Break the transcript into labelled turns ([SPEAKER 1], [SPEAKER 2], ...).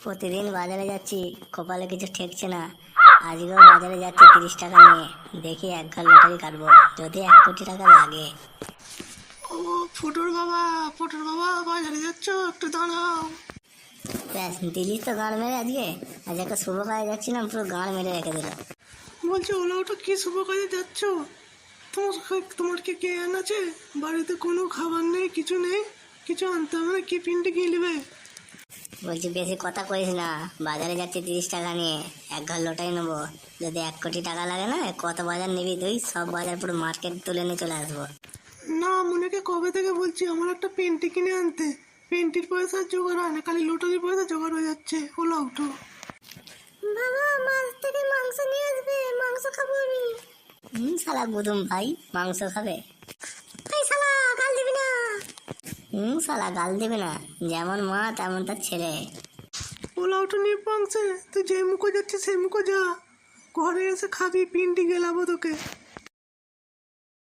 [SPEAKER 1] প্রতিদিন বাজারে যাচ্ছি, কপালে কিছু ঠেকছে না। আজকেও বাজারে যাচ্ছি 30 টাকা নিয়ে। দেখি এক ঘর লটারি কাটবো, যদি 1 কোটি টাকা লাগে।
[SPEAKER 2] ও ফটোর বাবা বাজারে যাচ্ছ, একটু দাঁড়াও।
[SPEAKER 1] ব্যাস দিলি তো গাঁড় মেরে আজকে। আজ একটা শুভ কাজে যাচ্ছিলাম, পুরো গাঁড় মেরে রেখে দিল।
[SPEAKER 2] বলছি ওলা ওটা কি শুভ কাজে যাচ্ছ? তোমার কি জ্ঞান আছে? বাড়িতে কোনো খাবার নেই, কিছু নেই, কিছু আনতে হবে না, কি পিন্টে গিলবে?
[SPEAKER 1] বলছি বেশি কথা কইস না, বাজারে যাচ্ছি 30 টাকা নিয়ে, এক ঘর লটারি নেবো। যদি 1 কোটি টাকা লাগে না, কত বাজার নিবি তুই? সব বাজার পুরো মার্কেট তুলে নিয়ে চলে আসবো।
[SPEAKER 2] না, মনেকে কবে থেকে বলছি আমার একটা পেন্টি কিনে আনতে। পেন্টির পয়সা জোগাড় হয় না, খালি লটারির পয়সা জোগাড় হয়ে যাচ্ছে। ওলা উঠো
[SPEAKER 1] বাবা, মাছ থেকে মাংস নিয়ে আসবে, মাংস খাবো আমি। শালা গুদুম ভাই, মাংস খাবে? শালা গাল দিবি না। শালা গাল দিবি না, যেমন মা তেমন তার ছেলে।
[SPEAKER 2] ওলা উঠো নিয়ে পাংছে, তুই যে মুখো যাচ্ছে সেই মুখো যা। ঘরে এসে খাবি, পিন্টি গেলাবো তোকে।